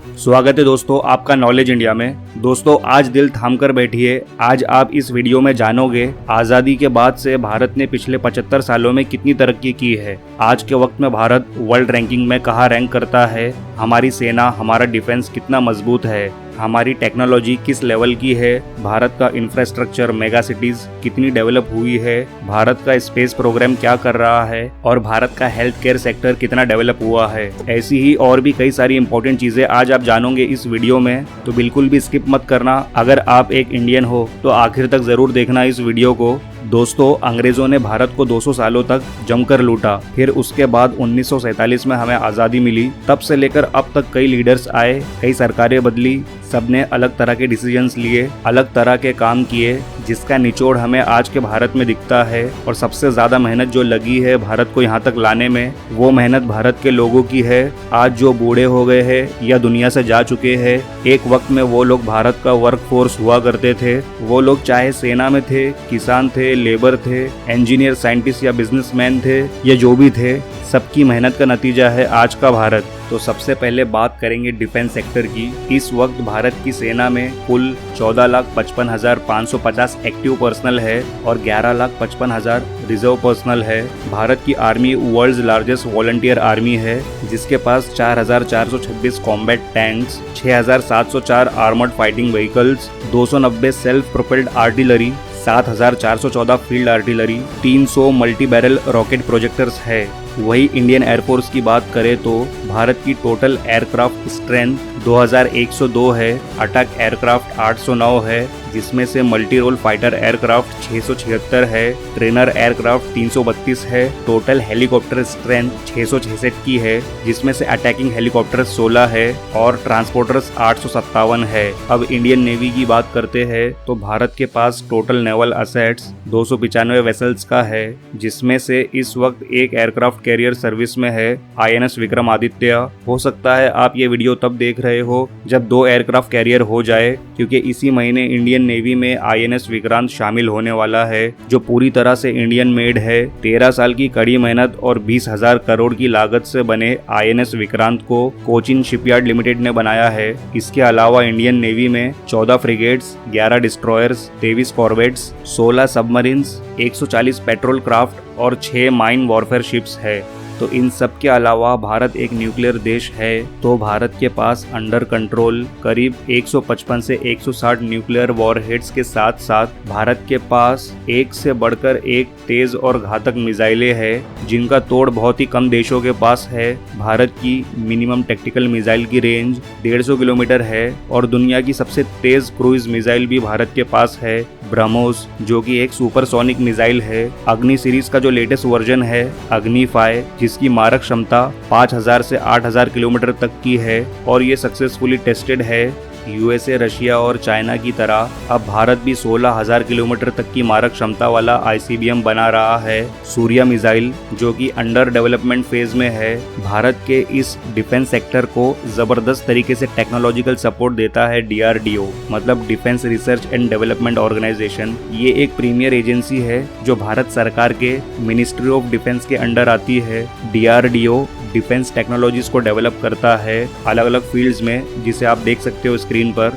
स्वागत है दोस्तों आपका नॉलेज इंडिया में। दोस्तों आज दिल थाम कर बैठिए, आज आप इस वीडियो में जानोगे आज़ादी के बाद से भारत ने पिछले 75 सालों में कितनी तरक्की की है। आज के वक्त में भारत वर्ल्ड रैंकिंग में कहाँ रैंक करता है, हमारी सेना हमारा डिफेंस कितना मजबूत है, हमारी टेक्नोलॉजी किस लेवल की है, भारत का इंफ्रास्ट्रक्चर मेगा सिटीज कितनी डेवलप हुई है, भारत का स्पेस प्रोग्राम क्या कर रहा है और भारत का हेल्थ केयर सेक्टर कितना डेवलप हुआ है। ऐसी ही और भी कई सारी इंपॉर्टेंट चीजें आज आप जानोगे इस वीडियो में, तो बिल्कुल भी स्किप मत करना। अगर आप एक इंडियन हो तो आखिर तक जरूर देखना इस वीडियो को। दोस्तों अंग्रेजों ने भारत को 200 सालों तक जमकर लूटा, फिर उसके बाद 1947 में हमें आज़ादी मिली। तब से लेकर अब तक कई लीडर्स आए, कई सरकारें बदली, सबने अलग तरह के डिसीजंस लिए, अलग तरह के काम किए, जिसका निचोड़ हमें आज के भारत में दिखता है। और सबसे ज़्यादा मेहनत जो लगी है भारत को यहाँ तक लाने में, वो मेहनत भारत के लोगों की है। आज जो बूढ़े हो गए हैं या दुनिया से जा चुके हैं, एक वक्त में वो लोग भारत का वर्क फोर्स हुआ करते थे। वो लोग चाहे सेना में थे, किसान थे, लेबर थे, इंजीनियर, साइंटिस्ट या बिजनेसमैन थे, या जो भी थे, सबकी मेहनत का नतीजा है आज का भारत। तो सबसे पहले बात करेंगे डिफेंस सेक्टर की। इस वक्त भारत की सेना में कुल 14,55,550 एक्टिव पर्सनल है और 11,55,000 रिजर्व पर्सनल है। भारत की army world's largest volunteer army है, जिसके पास 4,426 combat tanks, 6,704 armoured fighting vehicles, 290 self propelled artillery, 7,414 field artillery, 300 multi barrel rocket projectors है। वही इंडियन एयरफोर्स की बात करें तो भारत की टोटल एयरक्राफ्ट स्ट्रेंथ 2,102 है, अटैक एयरक्राफ्ट 809 है, जिसमें से मल्टी रोल फाइटर एयरक्राफ्ट 676 है, ट्रेनर एयरक्राफ्ट 332 है, टोटल हेलीकॉप्टर स्ट्रेंथ 666 की है, जिसमें से अटैकिंग हेलीकॉप्टर 16 है और ट्रांसपोर्टर्स 857 है। अब इंडियन नेवी की बात करते हैं तो भारत के पास टोटल नेवल असेट्स 295 वेसल्स का है, जिसमें से इस वक्त एक एयरक्राफ्ट कैरियर सर्विस में है, INS विक्रमादित्य। हो सकता है आप ये वीडियो तब देख रहे हो जब 2 एयरक्राफ्ट कैरियर हो जाए, क्योंकि इसी महीने इंडियन नेवी में INS विक्रांत शामिल होने वाला है, जो पूरी तरह से इंडियन मेड है। 13 साल की कड़ी मेहनत और 20,000 करोड़ की लागत से बने INS विक्रांत को कोचिन शिपयार्ड लिमिटेड ने बनाया है। इसके अलावा इंडियन नेवी में 14 frigates, 11 destroyers, 23 corvettes, 16 submarines, 140 petrol craft और 6 माइन वॉरफेयर शिप्स है। तो इन सब के अलावा भारत एक न्यूक्लियर देश है, तो भारत के पास अंडर कंट्रोल करीब 155 से 160 न्यूक्लियर वॉरहेड्स के साथ साथ भारत के पास एक से बढ़कर एक तेज और घातक मिसाइलें हैं, जिनका तोड़ बहुत ही कम देशों के पास है। भारत की मिनिमम टैक्टिकल मिसाइल की रेंज 150 किलोमीटर है और दुनिया की सबसे तेज क्रूइज मिसाइल भी भारत के पास है, ब्रह्मोस, जो कि एक सुपरसोनिक मिसाइल है। अग्नि सीरीज का जो लेटेस्ट वर्जन है अग्नि 5, जिसकी मारक क्षमता 5,000 से 8,000 किलोमीटर तक की है और ये सक्सेसफुली टेस्टेड है। USA, रशिया और चाइना की तरह अब भारत भी 16,000 किलोमीटर तक की मारक क्षमता वाला ICBM बना रहा है, सूर्या मिसाइल, जो कि अंडर डेवलपमेंट फेज में है। भारत के इस डिफेंस सेक्टर को जबरदस्त तरीके से टेक्नोलॉजिकल सपोर्ट देता है DRDO, मतलब defence research and development organisation. ये एक प्रीमियर एजेंसी है जो भारत सरकार के मिनिस्ट्री ऑफ डिफेंस के अंडर आती है। DRDO डिफेंस टेक्नोलॉजीज को डेवलप करता है अलग अलग फील्ड्स में, जिसे आप देख सकते हो स्क्रीन पर।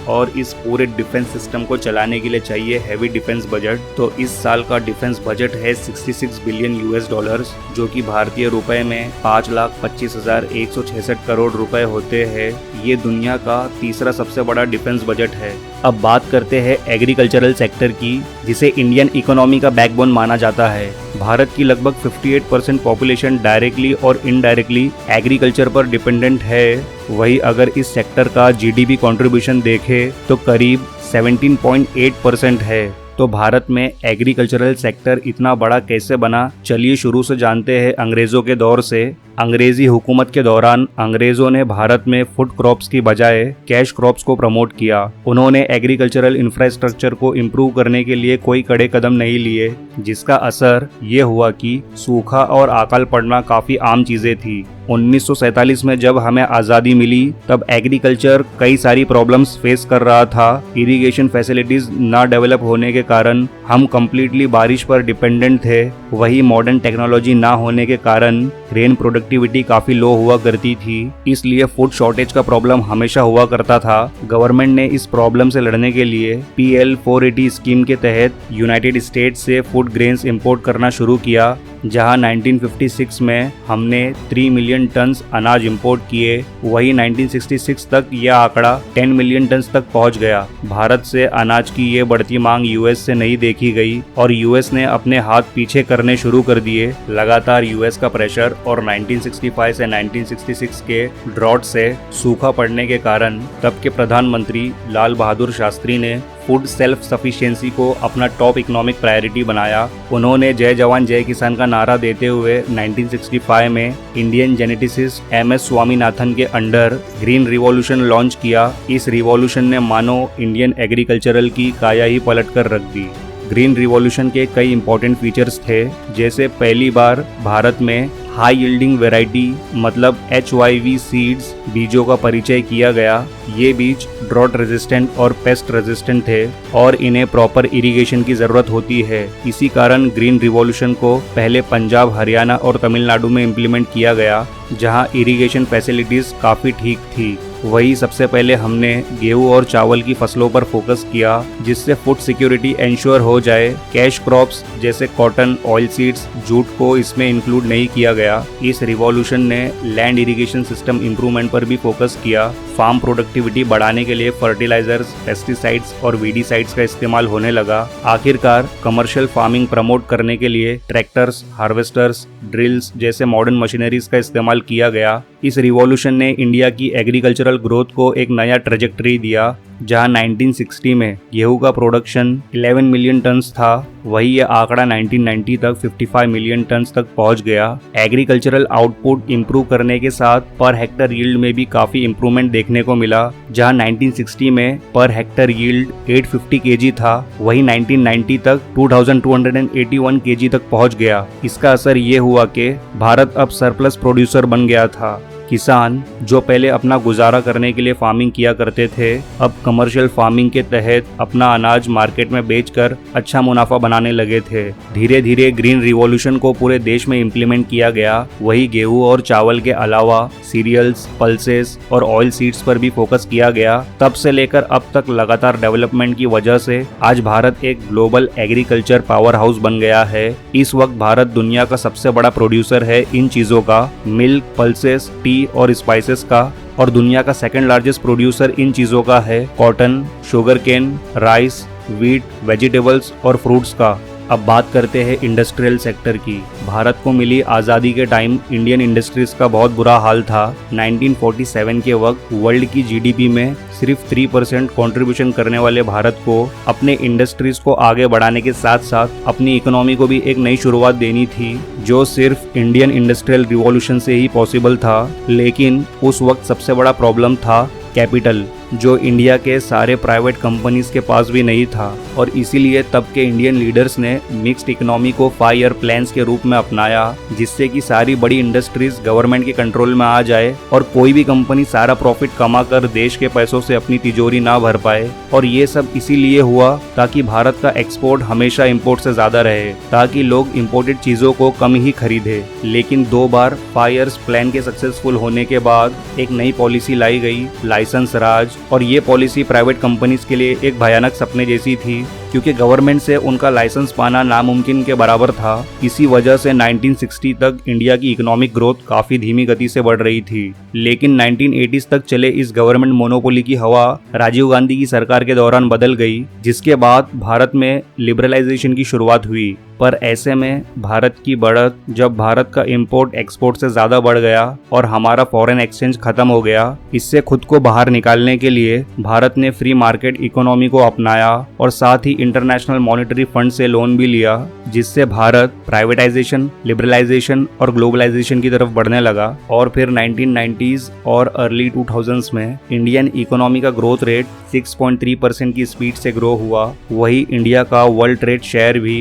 और इस पूरे डिफेंस सिस्टम को चलाने के लिए चाहिए हैवी डिफेंस बजट। तो इस साल का डिफेंस बजट है 66 बिलियन US डॉलर्स, जो कि भारतीय रुपए में 5,25,166 करोड़ रुपए होते हैं। ये दुनिया का तीसरा सबसे बड़ा डिफेंस बजट है। अब बात करते हैं एग्रीकल्चरल सेक्टर की, जिसे इंडियन इकोनॉमी का बैकबोन माना जाता है। भारत की लगभग 58% पॉपुलेशन डायरेक्टली और इनडायरेक्टली एग्रीकल्चर पर डिपेंडेंट है। वही अगर इस सेक्टर का GDP कंट्रीब्यूशन देखें तो करीब 17.8% है। तो भारत में एग्रीकल्चरल सेक्टर इतना बड़ा कैसे बना, चलिए शुरू से जानते हैं। अंग्रेजों के दौर से, अंग्रेजी हुकूमत के दौरान अंग्रेजों ने भारत में फूड क्रॉप्स की बजाय कैश क्रॉप्स को प्रमोट किया। उन्होंने एग्रीकल्चरल इंफ्रास्ट्रक्चर को इम्प्रूव करने के लिए कोई कड़े कदम नहीं लिए, जिसका असर ये हुआ कि सूखा और अकाल पड़ना काफी आम चीजें थी। 1947 में जब हमें आज़ादी मिली तब एग्रीकल्चर कई सारी प्रॉब्लम्स फेस कर रहा था। इरिगेशन फैसिलिटीज ना डेवलप होने के कारण हम कम्प्लीटली बारिश पर डिपेंडेंट थे। वही मॉडर्न टेक्नोलॉजी ना होने के कारण रेन प्रोडक्टिविटी काफी लो हुआ करती थी, इसलिए फूड शॉर्टेज का प्रॉब्लम हमेशा हुआ करता था। गवर्नमेंट ने इस प्रॉब्लम से लड़ने के लिए PL 480 स्कीम के तहत यूनाइटेड स्टेट्स से फूड ग्रेन्स इंपोर्ट करना शुरू किया, जहां 1956 में हमने 3 मिलियन टन्स अनाज इंपोर्ट किए। वही 1966 तक यह आंकड़ा 10 मिलियन टन्स तक पहुंच गया। भारत से अनाज की ये बढ़ती मांग US से नहीं देखी गई और US ने अपने हाथ पीछे करने शुरू कर दिए। लगातार US का प्रेशर और 1965 से 1966 के ड्रॉट से सूखा पड़ने के कारण तब के प्रधानमंत्री लाल बहादुर शास्त्री ने फूड सेल्फ सफिशिएंसी को अपना टॉप इकोनॉमिक प्रायोरिटी बनाया। उन्होंने जय जवान जय किसान का नारा देते हुए 1965 में इंडियन जेनेटिसिस्ट MS स्वामीनाथन के अंडर ग्रीन रिवॉल्यूशन लॉन्च किया। इस रिवॉल्यूशन ने मानो इंडियन एग्रीकल्चरल की काया ही पलट कर रख दी। ग्रीन रिवॉल्यूशन के कई इंपॉर्टेंट फीचर्स थे, जैसे पहली बार भारत में हाई यील्डिंग वैरायटी मतलब HYV सीड्स बीजों का परिचय किया गया। ये बीज ड्रॉट रेजिस्टेंट और पेस्ट रेजिस्टेंट थे और इन्हें प्रॉपर इरिगेशन की जरूरत होती है। इसी कारण ग्रीन रिवॉल्यूशन को पहले पंजाब, हरियाणा और तमिलनाडु में इम्प्लीमेंट किया गया, जहां इरिगेशन फैसिलिटीज काफी ठीक थी। वही सबसे पहले हमने गेहूं और चावल की फसलों पर फोकस किया, जिससे फूड सिक्योरिटी इंश्योर हो जाए। कैश क्रॉप्स जैसे कॉटन, ऑयल सीड्स, जूट को इसमें इंक्लूड नहीं किया गया। इस रिवॉल्यूशन ने लैंड इरिगेशन सिस्टम इंप्रूवमेंट पर भी फोकस किया। फार्म प्रोडक्टिविटी बढ़ाने के लिए फर्टिलाइजर्स, पेस्टिसाइड्स और वीडीसाइड्स का इस्तेमाल होने लगा। आखिरकार कमर्शियल फार्मिंग प्रमोट करने के लिए ट्रैक्टर्स, हार्वेस्टर्स, ड्रिल्स जैसे मॉडर्न मशीनरीज का इस्तेमाल किया गया। इस रिवॉल्यूशन ने इंडिया की एग्रीकल्चरल ग्रोथ को एक नया ट्रेजेक्टरी दिया, जहां 1960 में गेहूं का प्रोडक्शन 11 मिलियन टन्स था, वही यह आंकड़ा 1990 तक 55 मिलियन टन्स तक पहुंच गया। एग्रीकल्चरल आउटपुट इंप्रूव करने के साथ पर हेक्टर यील्ड में भी काफी इंप्रूवमेंट देखने को मिला, जहां 1960 में पर हेक्टर यील्ड 850 kg था, वही 1990 तक 2281 kg तक पहुंच गया। इसका असर ये हुआ कि भारत अब सरप्लस प्रोड्यूसर बन गया था। किसान जो पहले अपना गुजारा करने के लिए फार्मिंग किया करते थे, अब कमर्शियल फार्मिंग के तहत अपना अनाज मार्केट में बेचकर अच्छा मुनाफा बनाने लगे थे। धीरे धीरे ग्रीन रिवॉल्यूशन को पूरे देश में इम्प्लीमेंट किया गया। वही गेहूं और चावल के अलावा सीरियल्स, पल्सेस और ऑयल सीड्स पर भी फोकस किया गया। तब से लेकर अब तक लगातार डेवलपमेंट की वजह से आज भारत एक ग्लोबल एग्रीकल्चर पावर हाउस बन गया है। इस वक्त भारत दुनिया का सबसे बड़ा प्रोड्यूसर है इन चीजों का, मिल्क, पल्सेस, टी और स्पाइसेस का, और दुनिया का सेकंड लार्जेस्ट प्रोड्यूसर इन चीजों का है cotton, sugar cane, rice, wheat, vegetables और फ्रूट्स का। अब बात करते हैं इंडस्ट्रियल सेक्टर की। भारत को मिली आज़ादी के टाइम इंडियन इंडस्ट्रीज का बहुत बुरा हाल था। 1947 के वक्त वर्ल्ड की GDP में सिर्फ 3% कंट्रीब्यूशन करने वाले भारत को अपने इंडस्ट्रीज को आगे बढ़ाने के साथ साथ अपनी इकोनॉमी को भी एक नई शुरुआत देनी थी, जो सिर्फ इंडियन इंडस्ट्रियल रिवॉल्यूशन से ही पॉसिबल था। लेकिन उस वक्त सबसे बड़ा प्रॉब्लम था कैपिटल, जो इंडिया के सारे प्राइवेट कंपनीज के पास भी नहीं था, और इसीलिए तब के इंडियन लीडर्स ने मिक्स्ड इकोनॉमी को 5 ईयर प्लान्स के रूप में अपनाया, जिससे कि सारी बड़ी इंडस्ट्रीज गवर्नमेंट के कंट्रोल में आ जाए और कोई भी कंपनी सारा प्रॉफिट कमाकर देश के पैसों से अपनी तिजोरी ना भर पाए। और ये सब इसीलिए हुआ ताकि भारत का एक्सपोर्ट हमेशा इंपोर्ट से ज्यादा रहे, ताकि लोग इंपोर्टेड चीजों को कम ही खरीदे। लेकिन 2 बार 5 ईयर्स प्लान के सक्सेसफुल होने के बाद एक नई पॉलिसी लाई गई, लाइसेंस राज, और ये पॉलिसी प्राइवेट कंपनीज के लिए एक भयानक सपने जैसी थी, क्योंकि गवर्नमेंट से उनका लाइसेंस पाना नामुमकिन के बराबर था। इसी वजह से 1960 तक इंडिया की इकोनॉमिक ग्रोथ काफी धीमी गति से बढ़ रही थी। लेकिन 1980s तक चले इस गवर्नमेंट मोनोपोली की हवा राजीव गांधी की सरकार के दौरान बदल गई, जिसके बाद भारत में लिबरलाइजेशन की शुरुआत हुई। पर ऐसे में भारत की बढ़त, जब भारत का इंपोर्ट एक्सपोर्ट से ज्यादा बढ़ गया और हमारा फॉरेन एक्सचेंज खत्म हो गया, इससे खुद को बाहर निकालने के लिए भारत ने फ्री मार्केट इकोनॉमी को अपनाया और साथ ही इंटरनेशनल मॉनेटरी फंड से लोन भी लिया, जिससे भारत प्राइवेटाइजेशन, लिबरलाइजेशन और ग्लोबलाइजेशन की तरफ बढ़ने लगा। और फिर 1990s और अर्ली 2000s में इंडियन इकोनॉमी का ग्रोथ रेट 6.3% की स्पीड से ग्रो हुआ। वही इंडिया का वर्ल्ड ट्रेड शेयर भी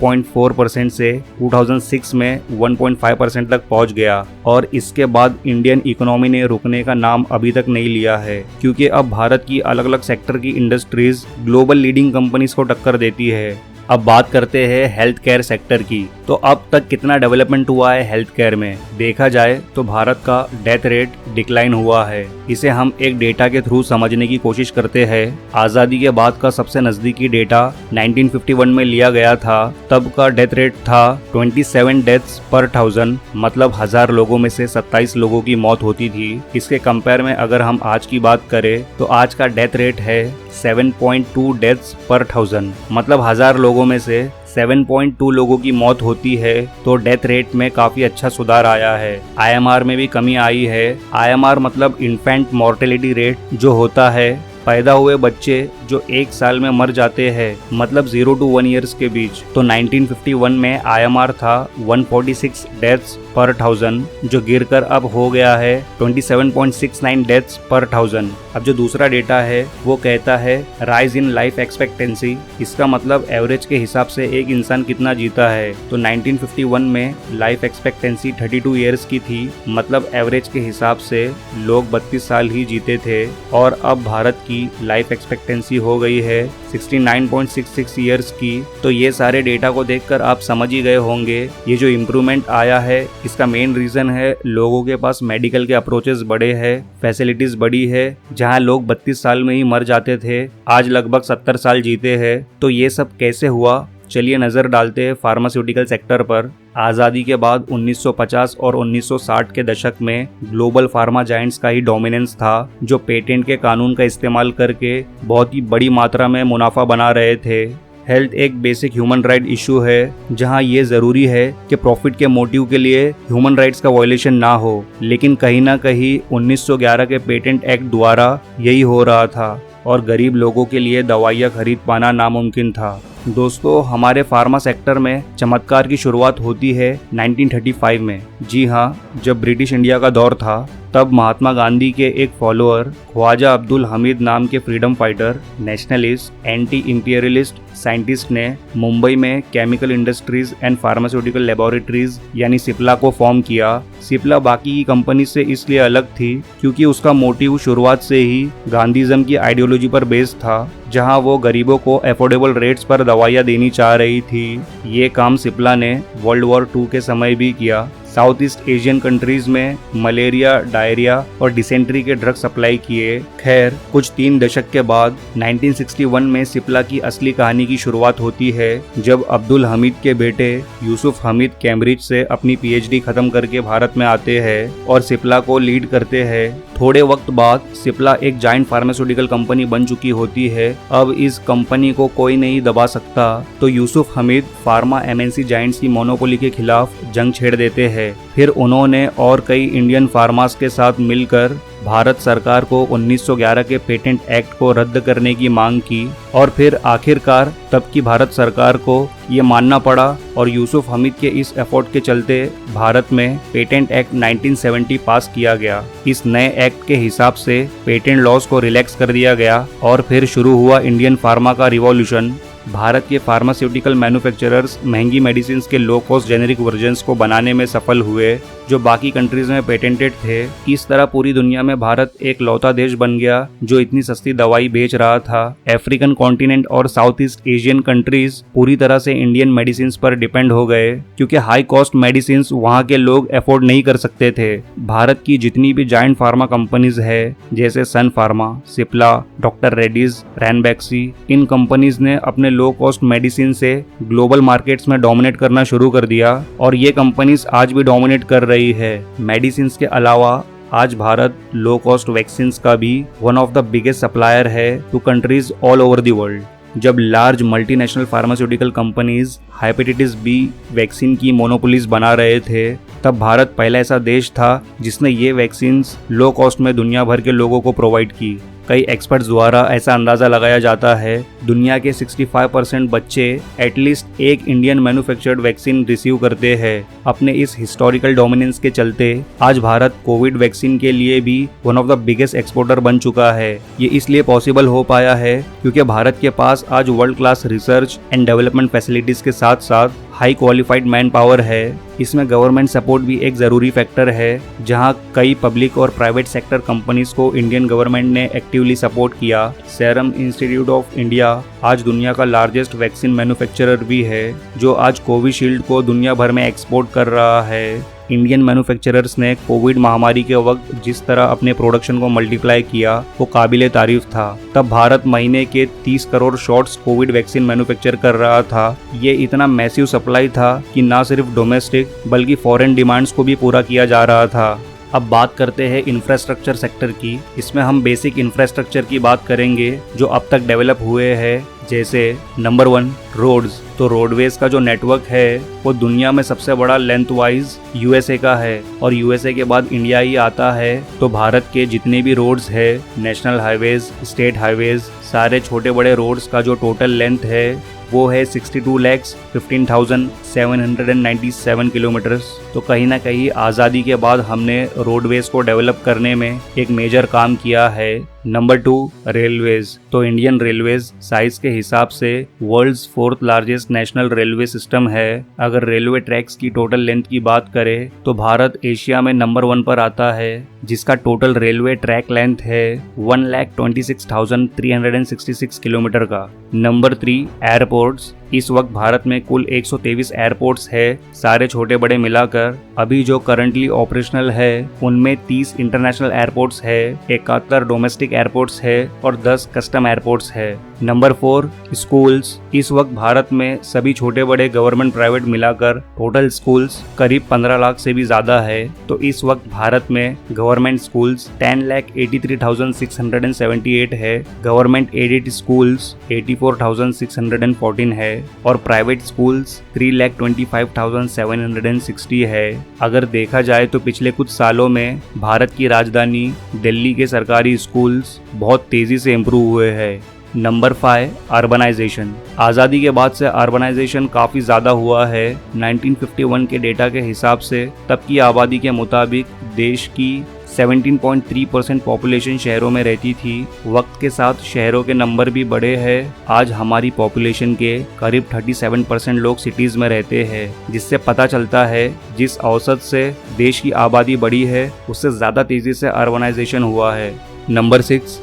0.4% से 2006 में 1.5% तक पहुंच गया और इसके बाद इंडियन इकोनॉमी ने रुकने का नाम अभी तक नहीं लिया है, क्योंकि अब भारत की अलग अलग सेक्टर की इंडस्ट्रीज ग्लोबल लीडिंग कंपनीज को टक्कर देती है। अब बात करते हैं हेल्थ केयर सेक्टर की। तो अब तक कितना डेवलपमेंट हुआ है हेल्थ केयर में? देखा जाए तो भारत का डेथ रेट डिक्लाइन हुआ है। इसे हम एक डेटा के थ्रू समझने की कोशिश करते हैं। आज़ादी के बाद का सबसे नज़दीकी डेटा 1951 में लिया गया था। तब का डेथ रेट था 27 डेथ्स पर 1000, मतलब 1000 लोगों में से 27 लोगों की मौत होती थी। इसके कंपेयर में अगर हम आज की बात करें तो आज का डेथ रेट है 7.2 डेथ्स पर 1000, मतलब 1000 लोगों में से 7.2 लोगों की मौत होती है। तो डेथ रेट में काफी अच्छा सुधार आया है। IMR में भी कमी आई है। IMR मतलब इन्फेंट मॉर्टेलिटी रेट, जो होता है पैदा हुए बच्चे जो 1 साल में मर जाते हैं, मतलब 0 to 1 ईयर्स के बीच। तो 1951 में IMR था 146 डेथ्स पर 1000, जो गिरकर अब हो गया है 27.69 डेथ्स पर 1000। अब जो दूसरा डेटा है वो कहता है राइज इन लाइफ एक्सपेक्टेंसी। इसका मतलब एवरेज के हिसाब से एक इंसान कितना जीता है। तो 1951 में लाइफ एक्सपेक्टेंसी 32 ईयर्स की थी, मतलब एवरेज के हिसाब से लोग 32 साल ही जीते थे। और अब भारत की लाइफ एक्सपेक्टेंसी हो गई है 69.66 ईयर्स की। तो ये सारे डेटा को देखकर आप समझ ही गए होंगे ये जो इम्प्रूवमेंट आया है इसका मेन रीजन है लोगों के पास मेडिकल के अप्रोचेस बड़े हैं, फैसिलिटीज बड़ी है। जहां लोग 32 साल में ही मर जाते थे, आज लगभग 70 साल जीते हैं। तो ये सब कैसे हुआ? चलिए नज़र डालते हैं फार्मास्यूटिकल सेक्टर पर। आज़ादी के बाद 1950 और 1960 के दशक में ग्लोबल फार्मा जायंट्स का ही डोमिनेंस था, जो पेटेंट के कानून का इस्तेमाल करके बहुत ही बड़ी मात्रा में मुनाफा बना रहे थे। हेल्थ एक बेसिक ह्यूमन राइट इशू है, जहां ये ज़रूरी है कि प्रॉफिट के मोटिव के लिए ह्यूमन राइट्स का वायलेशन ना हो। लेकिन कहीं ना कहीं 1911 के पेटेंट एक्ट द्वारा यही हो रहा था और गरीब लोगों के लिए दवाइयाँ खरीद पाना नामुमकिन था। दोस्तों, हमारे फार्मा सेक्टर में चमत्कार की शुरुआत होती है 1935 में। जी हाँ, जब ब्रिटिश इंडिया का दौर था, तब महात्मा गांधी के एक फॉलोअर ख्वाजा अब्दुल हमीद नाम के freedom fighter, nationalist, anti imperialist scientist ने मुंबई में chemical industries and pharmaceutical laboratories यानी सिप्ला को फॉर्म किया। सिप्ला बाकी की कंपनी से इसलिए अलग थी क्योंकि उसका मोटिव शुरुआत से ही गांधीज़म की आइडियोलॉजी पर बेस्ड था, जहां वो गरीबों को अफोर्डेबल रेट्स पर दवाइयाँ देनी चाह रही थी। ये काम सिप्ला ने वर्ल्ड वॉर 2 के समय भी किया। साउथ ईस्ट एशियन कंट्रीज में मलेरिया, डायरिया और डिसेंट्री के ड्रग सप्लाई किए। खैर, कुछ 3 दशक के बाद 1961 में सिप्ला की असली कहानी की शुरुआत होती है, जब अब्दुल हमीद के बेटे यूसुफ हमीद कैम्ब्रिज से अपनी PhD खत्म करके भारत में आते हैं और सिप्ला को लीड करते हैं। थोड़े वक्त बाद सिप्ला एक जायंट फार्मास्यूटिकल कंपनी बन चुकी होती है। अब इस कंपनी को कोई नहीं दबा सकता, तो Yusuf Hamid pharma MNC giants की मोनोपोली के खिलाफ जंग छेड़ देते हैं। फिर उन्होंने और कई इंडियन फार्मास के साथ मिलकर भारत सरकार को 1911 के पेटेंट एक्ट को रद्द करने की मांग की और फिर आखिरकार तब की भारत सरकार को ये मानना पड़ा और यूसुफ हमीद के इस एफर्ट के चलते भारत में पेटेंट एक्ट 1970 पास किया गया। इस नए एक्ट के हिसाब से पेटेंट लॉज को रिलैक्स कर दिया गया और फिर शुरू हुआ इंडियन फार्मा का रिवॉल्यूशन। भारत के फार्मास्यूटिकल मैन्युफैक्चरर्स महंगी मेडिसिन के लो कॉस्ट जेनेरिक वर्जन्स को बनाने में सफल हुए, जो बाकी कंट्रीज में पेटेंटेड थे। इस तरह पूरी दुनिया में भारत एक लौता देश बन गया जो इतनी सस्ती दवाई बेच रहा था। अफ्रीकन कॉन्टिनेंट और साउथ ईस्ट एशियन कंट्रीज पूरी तरह से इंडियन मेडिसिन पर डिपेंड हो गए, क्योंकि हाई कॉस्ट मेडिसिन वहाँ के लोग अफोर्ड नहीं कर सकते थे। भारत की जितनी भी जायंट फार्मा कंपनीज है, जैसे सन फार्मा, सिप्ला, डॉक्टर रेड्डीज, रैनबैक्सी, इन कंपनीज ने अपने लो कॉस्ट मेडिसिन से ग्लोबल मार्केट्स में डोमिनेट करना शुरू कर दिया और ये कंपनीज आज भी डोमिनेट कर रही है। मेडिसिन के अलावा आज भारत लो कॉस्ट वैक्सीन का भी one of the biggest supplier है to countries all over the world. जब large multinational pharmaceutical companies hepatitis B vaccine की मोनोपोलीज बना रहे थे, तब भारत पहला ऐसा देश था जिसने ये वैक्सीन्स लो कॉस्ट में दुनिया भर के लोगों को प्रोवाइड की। कई एक्सपर्ट्स द्वारा ऐसा अंदाजा लगाया जाता है दुनिया के 65% बच्चे एटलीस्ट एक इंडियन मैन्युफैक्चर्ड वैक्सीन रिसीव करते हैं। अपने इस हिस्टोरिकल डोमिनेंस के चलते आज भारत कोविड वैक्सीन के लिए भी one of the biggest exporter बन चुका है। ये इसलिए पॉसिबल हो पाया है क्योंकि भारत के पास आज world class research and development facilities के साथ साथ हाई क्वालिफाइड मैन पावर है। इसमें गवर्नमेंट सपोर्ट भी एक ज़रूरी फैक्टर है, जहां कई पब्लिक और प्राइवेट सेक्टर कंपनीज को इंडियन गवर्नमेंट ने एक्टिवली सपोर्ट किया। सीरम इंस्टीट्यूट ऑफ इंडिया आज दुनिया का लार्जेस्ट वैक्सीन मैन्युफैक्चरर भी है, जो आज कोविशील्ड को दुनिया भर में एक्सपोर्ट कर रहा है। इंडियन मैन्युफैक्चरर्स ने कोविड महामारी के वक्त जिस तरह अपने प्रोडक्शन को मल्टीप्लाई किया वो काबिले तारीफ था। तब भारत महीने के 30 crore shots Covid vaccine manufacture कर रहा था। ये इतना मैसिव सप्लाई था कि ना सिर्फ डोमेस्टिक बल्कि फॉरेन डिमांड्स को भी पूरा किया जा रहा था। अब बात करते हैं इंफ्रास्ट्रक्चर सेक्टर की। इसमें हम बेसिक इंफ्रास्ट्रक्चर की बात करेंगे जो अब तक डेवलप हुए हैं, जैसे नंबर 1 रोड्स। तो रोडवेज का जो नेटवर्क है वो दुनिया में सबसे बड़ा लेंथ वाइज यूएसए का है, और यूएसए के बाद इंडिया ही आता है। तो भारत के जितने भी रोड्स है, नेशनल हाईवेज, स्टेट हाईवेज, सारे छोटे बड़े रोड्स का जो टोटल लेंथ है वो है 62,15,797 किलोमीटर्स। तो कहीं ना कहीं आज़ादी के बाद हमने रोडवेज को डेवलप करने में एक मेजर काम किया है। Number 2 railways. तो इंडियन रेलवेज साइज के हिसाब से world's 4th largest national railway system है। अगर रेलवे ट्रैक्स की टोटल लेंथ की बात करें तो भारत एशिया में नंबर 1 पर आता है, जिसका टोटल रेलवे ट्रैक लेंथ है 1,26,366 किलोमीटर का। Number 3 airports. इस वक्त भारत में कुल 123 एयरपोर्ट्स है, सारे छोटे बड़े मिलाकर। अभी जो करंटली ऑपरेशनल है उनमें 30 इंटरनेशनल एयरपोर्ट्स है, 71 डोमेस्टिक एयरपोर्ट्स है और 10 कस्टम एयरपोर्ट्स है। Number 4 schools. इस वक्त भारत में सभी छोटे बड़े गवर्नमेंट प्राइवेट मिलाकर टोटल स्कूल्स करीब 15 लाख से भी ज्यादा है। तो इस वक्त भारत में गवर्नमेंट स्कूल्स 10,83,678 है, गवर्नमेंट एडेड स्कूल्स 84,614 है और प्राइवेट स्कूल्स 3,25,760 है। अगर देखा जाए तो पिछले कुछ सालों में भारत की राजधानी दिल्ली के सरकारी स्कूल्स बहुत तेजी से इम्प्रूव हुए हैं। Number 5 urbanisation. आज़ादी के बाद से अर्बनाइजेशन काफ़ी ज़्यादा हुआ है। 1951 के डेटा के हिसाब से तब की आबादी के मुताबिक देश की 17.3% पॉपुलेशन शहरों में रहती थी। वक्त के साथ शहरों के नंबर भी बढ़े हैं। आज हमारी पॉपुलेशन के करीब 37% लोग सिटीज़ में रहते हैं, जिससे पता चलता है जिस औसत से देश की आबादी बढ़ी है उससे ज़्यादा तेज़ी से अर्बनाइजेशन हुआ है। नंबर 6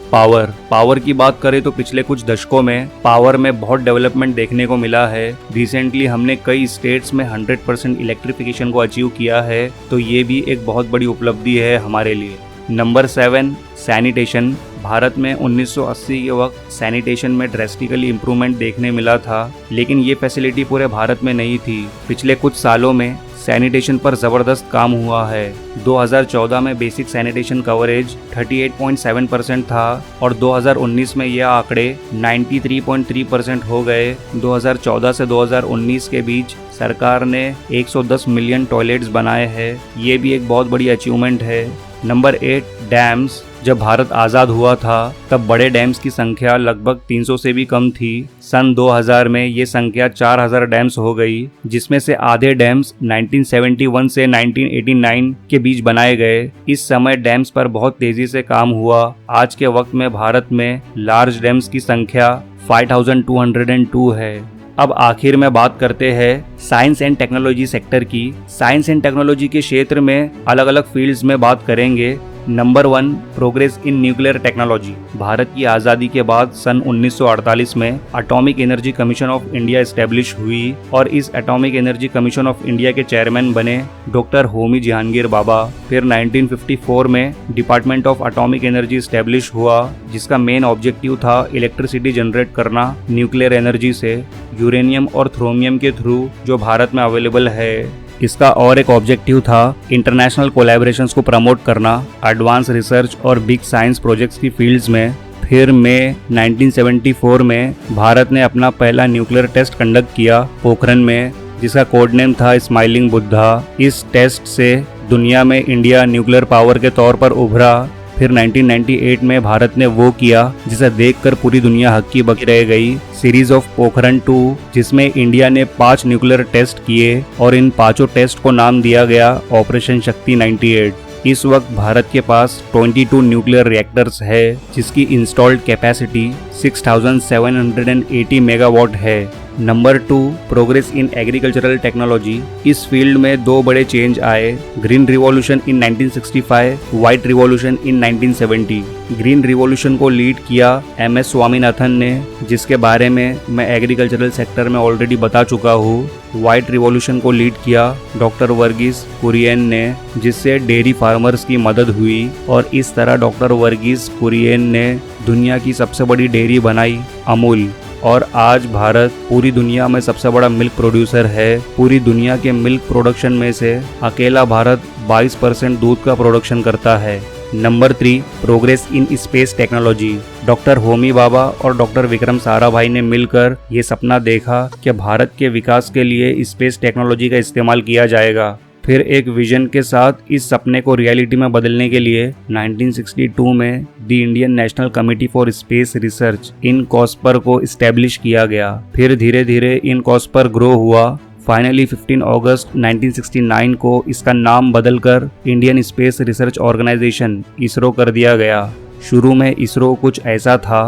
पावर की बात करें तो पिछले कुछ दशकों में पावर में बहुत डेवलपमेंट देखने को मिला है। रिसेंटली हमने कई स्टेट्स में 100% इलेक्ट्रिफिकेशन को अचीव किया है, तो ये भी एक बहुत बड़ी उपलब्धि है हमारे लिए। Number 7 sanitation. भारत में 1980 के वक्त सैनिटेशन में ड्रेस्टिकली इम्प्रूवमेंट देखने मिला था, लेकिन ये फैसिलिटी पूरे भारत में नहीं थी। पिछले कुछ सालों में सैनिटेशन पर ज़बरदस्त काम हुआ है। 2014 में बेसिक सैनिटेशन कवरेज 38.7% था और 2019 में यह आंकड़े 93.3% हो गए। 2014 से 2019 के बीच सरकार ने 110 मिलियन टॉयलेट्स बनाए हैं। ये भी एक बहुत बड़ी अचीवमेंट है। Number 8 dams. जब भारत आज़ाद हुआ था तब बड़े डैम्स की संख्या लगभग 300 से भी कम थी। सन 2000 में ये संख्या 4000 डैम्स हो गई, जिसमें से आधे डैम्स 1971 से 1989 के बीच बनाए गए। इस समय डैम्स पर बहुत तेजी से काम हुआ। आज के वक्त में भारत में लार्ज डैम्स की संख्या 5202 है। अब आखिर में बात करते हैं साइंस एंड टेक्नोलॉजी सेक्टर की। साइंस एंड टेक्नोलॉजी के क्षेत्र में अलग अलग फील्ड्स में बात करेंगे। Number 1 progress in nuclear technology. Bharat की आज़ादी के बाद सन 1948 में atomic energy commission of India establish हुई और इस atomic energy commission of India के चेयरमैन बने डॉक्टर होमी जहांगीर बाबा। फिर 1954 में department of atomic energy establish हुआ, जिसका मेन ऑब्जेक्टिव था इलेक्ट्रिसिटी जनरेट करना न्यूक्लियर एनर्जी से, यूरेनियम और थ्रोमियम के थ्रू जो भारत में अवेलेबल है। इसका और एक ऑब्जेक्टिव था इंटरनेशनल कोलैबोरेशंस को प्रमोट करना एडवांस रिसर्च और बिग साइंस प्रोजेक्ट्स की फील्ड्स में। फिर मई 1974 में भारत ने अपना पहला न्यूक्लियर टेस्ट कंडक्ट किया पोखरण में, जिसका कोड नेम था स्माइलिंग बुद्धा। इस टेस्ट से दुनिया में इंडिया न्यूक्लियर पावर के तौर पर उभरा। फिर 1998 में भारत ने वो किया जिसे देखकर पूरी दुनिया हक्की बक्की रह गई, सीरीज ऑफ पोखरण 2, जिसमें इंडिया ने 5 न्यूक्लियर टेस्ट किए और इन 5 टेस्ट को नाम दिया गया ऑपरेशन शक्ति 98। इस वक्त भारत के पास 22 न्यूक्लियर रिएक्टर्स है जिसकी इंस्टॉल्ड कैपेसिटी 6780 मेगावाट है। Number 2, progress in agricultural technology. इस फील्ड में 2 बड़े चेंज आए, green revolution in 1965, white revolution in 1970। Green revolution को लीड किया MS स्वामीनाथन ने, जिसके बारे में मैं एग्रीकल्चरल सेक्टर में ऑलरेडी बता चुका हूँ। व्हाइट रिवॉल्यूशन को लीड किया डॉक्टर वर्गीस कुरियन ने, जिससे डेयरी फार्मर्स की मदद हुई और इस तरह डॉक्टर वर्गीस कुरियन ने दुनिया की सबसे बड़ी डेयरी बनाई, अमूल। और आज भारत पूरी दुनिया में सबसे बड़ा मिल्क प्रोड्यूसर है। पूरी दुनिया के मिल्क प्रोडक्शन में से अकेला भारत 22% दूध का प्रोडक्शन करता है। Number 3, progress in space technology. Doctor Homi Bhabha और डॉक्टर विक्रम साराभाई ने मिलकर ये सपना देखा कि भारत के विकास के लिए स्पेस टेक्नोलॉजी का इस्तेमाल किया जाएगा। फिर एक विजन के साथ इस सपने को रियलिटी में बदलने के लिए 1962 में the Indian national committee for space research INCOSPAR को इस्टेब्लिश किया गया। फिर धीरे धीरे इनकॉस्पर ग्रो हुआ। फाइनली 15 अगस्त 1969 को इसका नाम बदलकर Indian space research organisation ISRO कर दिया गया। शुरू में इसरो कुछ ऐसा था।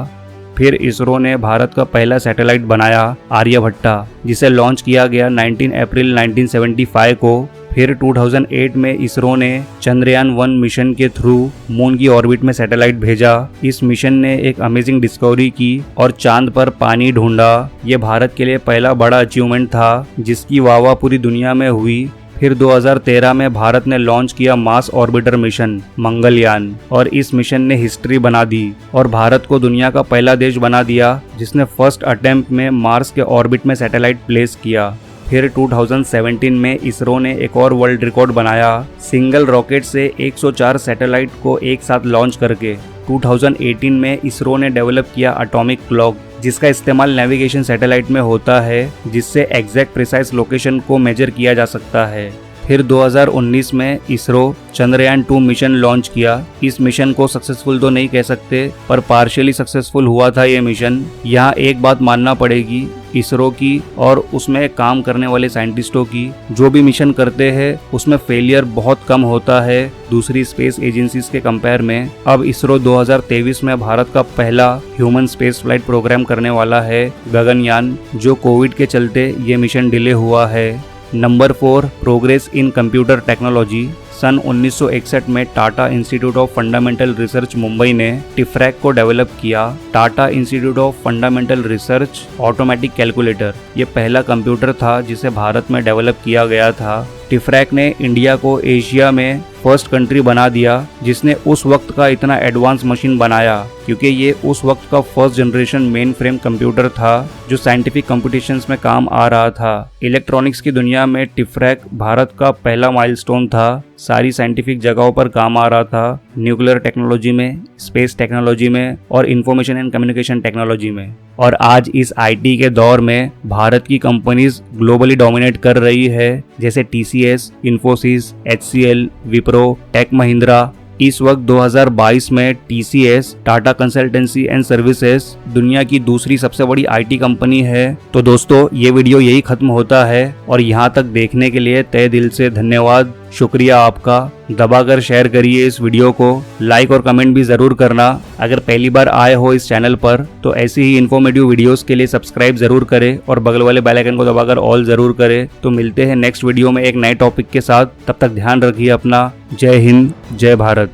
फिर इसरो ने भारत का पहला सैटेलाइट बनाया, आर्यभट्टा, जिसे लॉन्च किया गया 19 अप्रैल 1975 को। फिर 2008 में इसरो ने चंद्रयान 1 मिशन के थ्रू मून की ऑर्बिट में सैटेलाइट भेजा। इस मिशन ने एक अमेजिंग डिस्कवरी की और चांद पर पानी ढूंढा। ये भारत के लिए पहला बड़ा अचीवमेंट था जिसकी वाह पूरी दुनिया में हुई। फिर 2013 में भारत ने लॉन्च किया मार्स ऑर्बिटर मिशन, मंगलयान, और इस मिशन ने हिस्ट्री बना दी और भारत को दुनिया का पहला देश बना दिया जिसने फर्स्ट अटेम्प्ट में मार्स के ऑर्बिट में सैटेलाइट प्लेस किया। फिर 2017 में इसरो ने एक और वर्ल्ड रिकॉर्ड बनाया, सिंगल रॉकेट से 104 सैटेलाइट को एक साथ लॉन्च करके। 2018 में इसरो ने डेवलप किया एटॉमिक क्लॉक, जिसका इस्तेमाल नेविगेशन सैटेलाइट में होता है, जिससे एग्जैक्ट प्रिसाइज लोकेशन को मेजर किया जा सकता है। फिर 2019 में इसरो चंद्रयान 2 मिशन लॉन्च किया। इस मिशन को सक्सेसफुल तो नहीं कह सकते, पर पार्शियली सक्सेसफुल हुआ था ये मिशन। यहाँ एक बात मानना पड़ेगी इसरो की और उसमें काम करने वाले साइंटिस्टों की, जो भी मिशन करते हैं उसमें फेलियर बहुत कम होता है दूसरी स्पेस एजेंसीज के कंपेयर में। अब इसरो 2023 में भारत का पहला ह्यूमन स्पेस फ्लाइट प्रोग्राम करने वाला है, गगनयान, जो कोविड के चलते ये मिशन डिले हुआ है। Number 4, progress in computer technology. सन 1961 में Tata institute of fundamental research Mumbai ने टिफ्रैक को डेवलप किया। Tata institute of fundamental research automatic calculator, ये पहला कंप्यूटर था जिसे भारत में डेवलप किया गया था। टिफ्रैक ने इंडिया को एशिया में फर्स्ट कंट्री बना दिया जिसने उस वक्त का इतना एडवांस मशीन बनाया, क्योंकि ये उस वक्त का first generation main frame computer था जो साइंटिफिक कॉम्पिटिशन्स में काम आ रहा था। इलेक्ट्रॉनिक्स की दुनिया में टिफ्रैक भारत का पहला माइलस्टोन था। सारी साइंटिफिक जगहों पर काम आ रहा था, न्यूक्लियर टेक्नोलॉजी में, स्पेस टेक्नोलॉजी में और इंफॉर्मेशन एंड कम्युनिकेशन टेक्नोलॉजी में। और आज इस आईटी के दौर में भारत की कंपनीज ग्लोबली डोमिनेट कर रही है, जैसे TCS, Infosys, HCL, Wipro, Tech Mahindra. इस वक्त 2022 में TCS, Tata consultancy and services, दुनिया की दूसरी सबसे बड़ी आईटी कंपनी है। तो दोस्तों, ये वीडियो यही खत्म होता है और यहाँ तक देखने के लिए तहे दिल से धन्यवाद, शुक्रिया आपका। दबाकर शेयर करिए इस वीडियो को, लाइक और कमेंट भी ज़रूर करना। अगर पहली बार आए हो इस चैनल पर तो ऐसी ही इन्फॉर्मेटिव वीडियोस के लिए सब्सक्राइब ज़रूर करें और बगल वाले बेल आइकन को दबाकर ऑल ज़रूर करें। तो मिलते हैं नेक्स्ट वीडियो में एक नए टॉपिक के साथ, तब तक ध्यान रखिए अपना। जय हिंद, जय भारत।